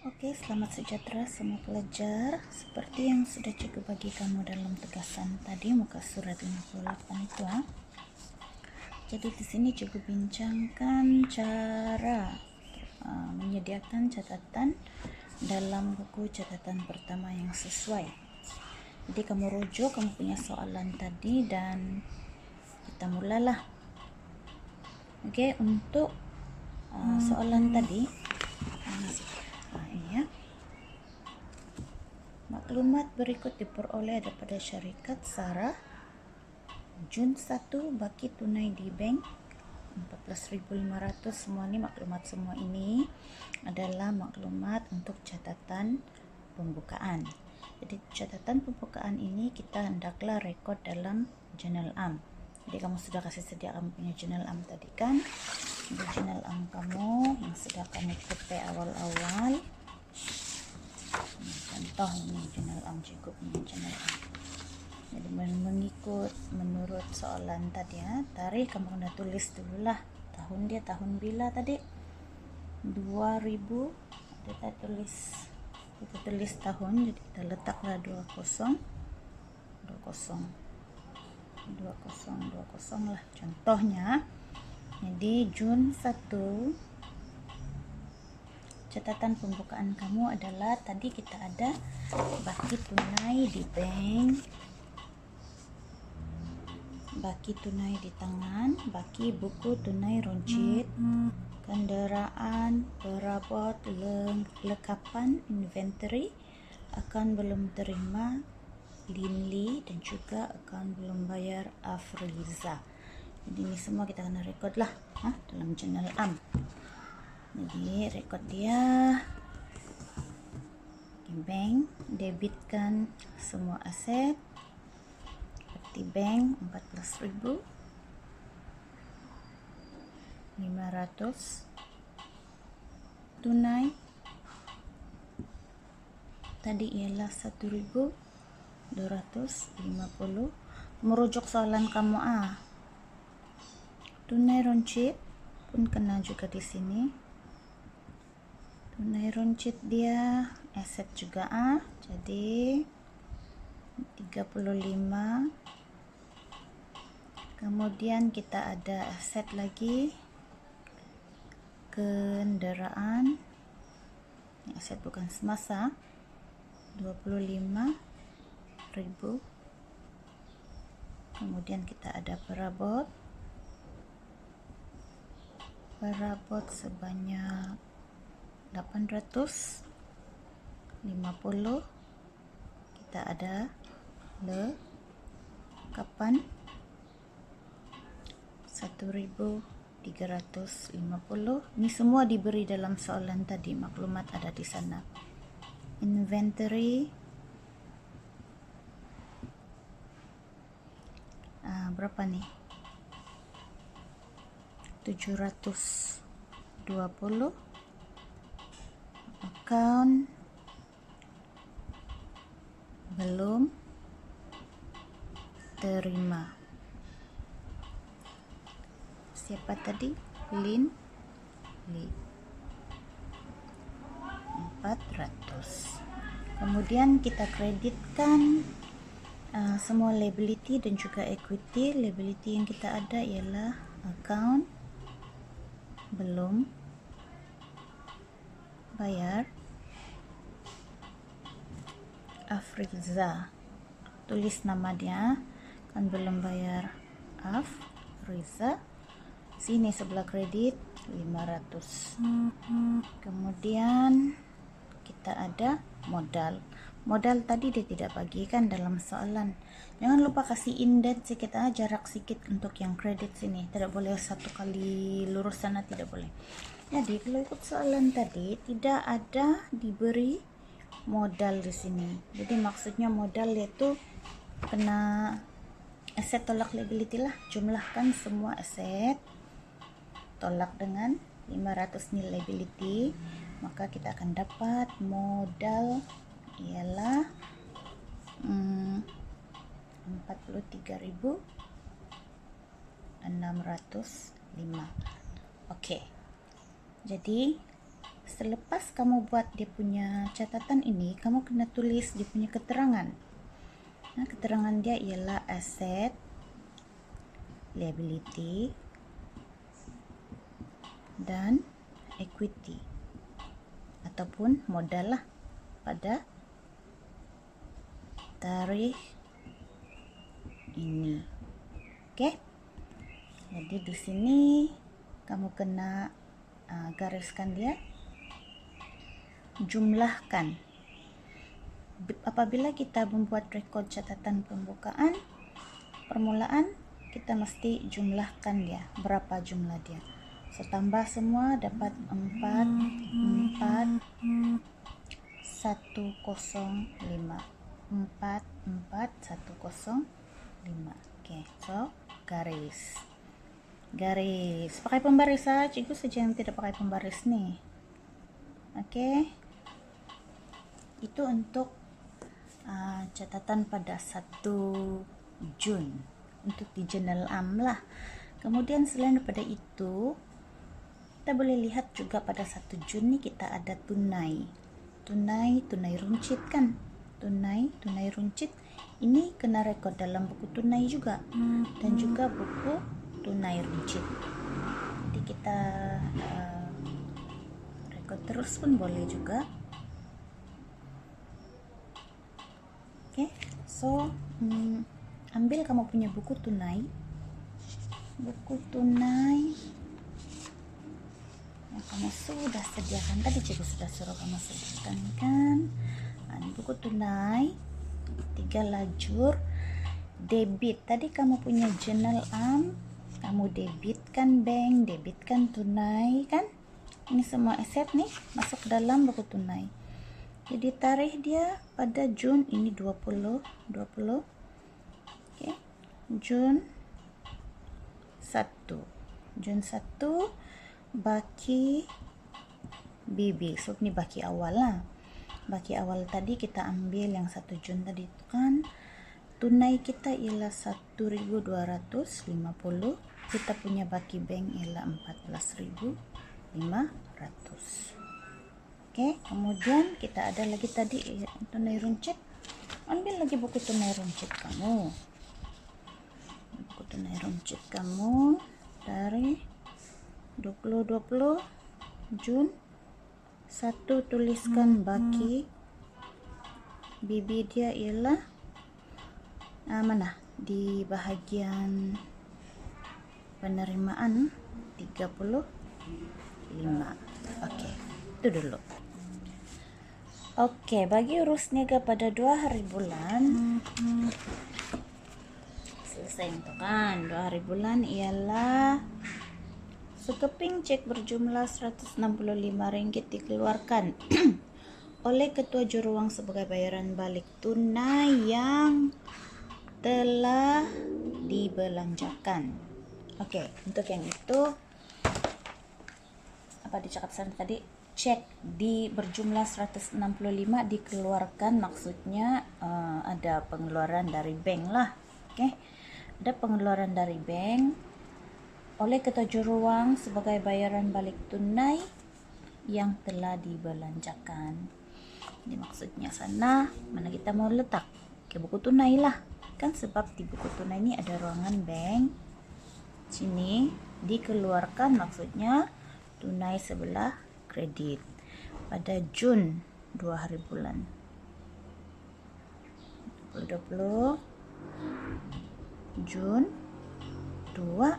Oke, selamat sejahtera semua pelajar. Seperti yang sudah cikgu bagi kamu dalam tugasan tadi, muka surat 58 itu. Jadi di sini cikgu bincangkan cara menyediakan catatan dalam buku catatan pertama yang sesuai. Jadi kamu rujuk, kamu punya soalan tadi dan kita mulalah. Oke, untuk soalan tadi ini ya. Maklumat berikut diperoleh daripada syarikat Sarah Jun 1 baki tunai di bank 14.500. Semua ni maklumat semua ini adalah maklumat untuk catatan pembukaan. Jadi catatan pembukaan ini kita hendaklah rekod dalam jurnal am. Jadi kamu sudah kasih sedia kamu punya jurnal am tadi kan? Di jurnal am kamu yang sudah kamu prepare awal-awal. Contoh ini jurnal am, cikgu punya jurnal am. Jadi mengikut menurut soalan tadi ya, tarikh kamu kena tulis dululah. Tahun dia tahun bila tadi? 2000. Kita tulis tahun, jadi kita letaklah 20 lah contohnya. Jadi Jun 1 catatan pembukaan kamu adalah tadi kita ada baki tunai di bank, baki tunai di tangan, baki buku tunai runcit, kenderaan, perabot, lekapan, inventory, akan belum terima, Linli, dan juga akan belum bayar Afriza. Jadi ini semua kita kena rekod lah dalam jurnal am. Jadi rekod dia di bank, debitkan semua aset seperti bank 14.500, tunai tadi ialah 1.250. Merujuk soalan kamu tunai runcit pun kena juga di sini. Tunai runcit dia aset juga jadi 35. Kemudian kita ada aset lagi kenderaan, ini aset bukan semasa, 25.000. Kemudian kita ada perabot sebanyak 850. Kita ada lekapan 1.350. Ini semua diberi dalam soalan tadi, maklumat ada di sana. Inventory berapa nih? 720. Account belum terima. Siapa tadi? Li 400. Kemudian kita kreditkan semua liability dan juga equity. Liability yang kita ada ialah account belum bayar Afriza. Tulis nama dia, kan belum bayar Afriza. Sini sebelah kredit 500. Kemudian kita ada modal. Modal tadi dia tidak bagikan dalam soalan. Jangan lupa kasih indent sikit jarak sikit untuk yang kredit sini. Tidak boleh satu kali lurus sana, tidak boleh. Jadi kalau ikut soalan tadi tidak ada diberi modal di sini. Jadi maksudnya modal yaitu kena aset tolak liability lah. Jumlahkan semua aset tolak dengan 500 nilai liability, maka kita akan dapat modal ialah 43.605. Oke. Jadi Selepas kamu buat dia punya catatan ini, kamu kena tulis dia punya keterangan. Nah, keterangan dia ialah asset, liability, dan equity ataupun modal lah pada tarikh ini. Oke. Jadi di sini kamu kena gariskan dia, jumlahkan. Apabila kita membuat rekod catatan pembukaan permulaan, kita mesti jumlahkan dia, berapa jumlah dia. So, tambah semua dapat 44 105. 44105. Oke, so garis. Pakai pembaris saja, cikgu saja yang tidak pakai pembaris nih. Oke. Itu untuk catatan pada 1 Jun untuk di jurnal am lah. Kemudian selain daripada itu, kita boleh lihat juga pada 1 Jun nih kita ada tunai runcit kan. Tunai runcit ini kena rekod dalam buku tunai juga, dan juga buku tunai runcit. Jadi kita rekod terus pun boleh juga. Oke, so ambil kamu punya buku tunai yang kamu sudah sediakan tadi, cikgu sudah suruh kamu sediakan kan. Ini buku tunai 3 lajur. Debit, tadi kamu punya jurnal am, kamu debitkan bank, debitkan tunai kan. Ini semua aset nih masuk dalam buku tunai. Jadi tarikh dia pada Jun ini 20. Oke. Jun 1 baki BB. So ini baki awal lah. Baki awal tadi kita ambil yang 1 Jun tadi itu kan. Tunai kita ialah 1.250. Kita punya baki bank ialah 14.500. Oke, kemudian kita ada lagi tadi tunai runcit. Ambil lagi buku tunai runcit kamu. Buku tunai runcit kamu dari 2020 Jun 1, tuliskan baki BB dia ialah mana? Di bahagian penerimaan 35. Oke, itu dulu. Oke, bagi urus niaga pada 2 hari bulan selesai untuk kan. 2 hari bulan ialah sekeping cek berjumlah Rp165 dikeluarkan oleh ketua juruwang sebagai bayaran balik tunai yang telah dibelanjakan. Oke, untuk yang itu apa dicakap sana tadi? Cek di berjumlah 165 dikeluarkan, maksudnya ada pengeluaran dari bank lah. Oke, ada pengeluaran dari bank oleh ketua juruwang sebagai bayaran balik tunai yang telah dibelanjakan. Jadi maksudnya sana mana kita mau letak ke buku tunai lah kan, sebab di buku tunai ini ada ruangan bank. Sini dikeluarkan maksudnya tunai sebelah kredit pada Jun 2 hari bulan 2020 Jun 2.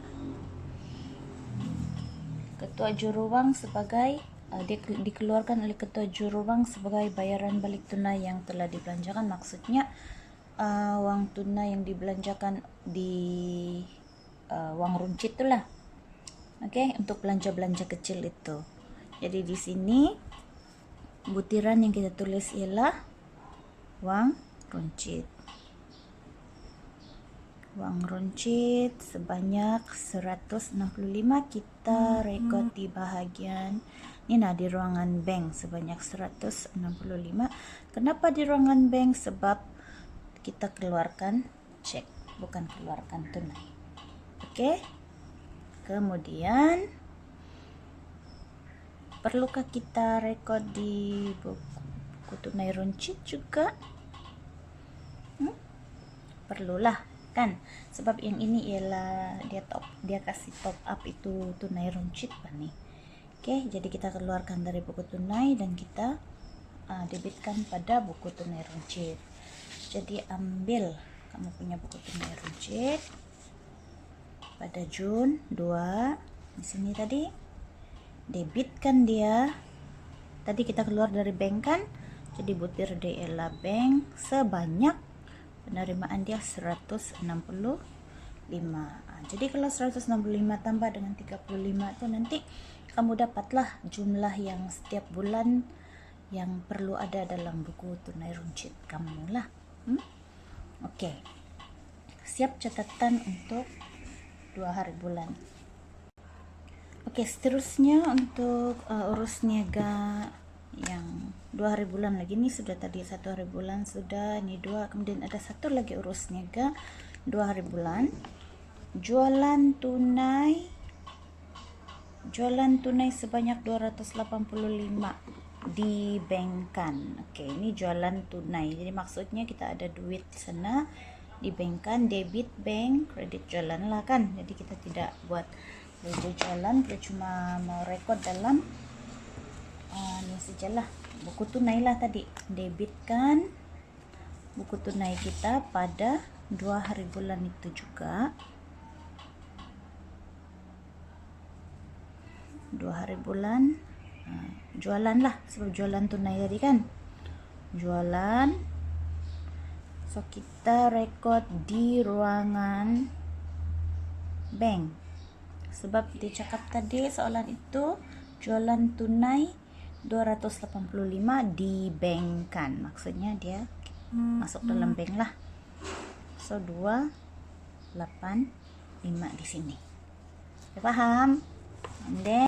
Ketua juruwang sebagai dikeluarkan oleh ketua juruwang sebagai bayaran balik tunai yang telah dibelanjakan, maksudnya wang tunai yang dibelanjakan di wang runcit itulah. Oke, untuk belanja-belanja kecil itu. Jadi di sini butiran yang kita tulis ialah wang runcit. Wang runcit sebanyak 165 kita rekod di bahagian ini di ruangan bank sebanyak 165. Kenapa di ruangan bank? Sebab kita keluarkan cek, bukan keluarkan tunai. Oke. Kemudian Perlukah kita rekod di buku tunai runcit juga? Perlulah kan, sebab yang ini ialah dia kasih top up itu tunai runcit nih. Oke, jadi kita keluarkan dari buku tunai dan kita debitkan pada buku tunai runcit. Jadi ambil kamu punya buku tunai runcit pada Jun 2 di sini tadi, debitkan dia. Tadi kita keluar dari bank kan, jadi butir DLA bank sebanyak penerimaan dia 165. Jadi kalau 165 tambah dengan 35 itu nanti kamu dapatlah jumlah yang setiap bulan yang perlu ada dalam buku tunai runcit kamu lah. Oke. Siap catatan untuk 2 hari bulan. Oke, seterusnya untuk urus niaga yang 2 hari bulan lagi. Ini sudah tadi 1 hari bulan sudah, ini 2, kemudian ada satu lagi urus niaga 2 hari bulan. Jualan tunai sebanyak 285 di bankkan. Oke, ini jualan tunai. Jadi maksudnya kita ada duit di sana di bankkan, debit bank, kredit jualan lah kan. Jadi kita tidak buat jualan, kita cuma mau rekod dalam ini sajalah, buku tunai lah tadi. Debitkan buku tunai kita pada 2 hari bulan itu juga. 2 hari bulan jualan lah, sebab jualan tunai tadi kan. Jualan. So kita rekod di ruangan bank. Sebab dicakap tadi soalan itu jualan tunai 285 di bank kan, maksudnya dia masuk dalam bank lah. So 285 di sini. Ya, paham? And then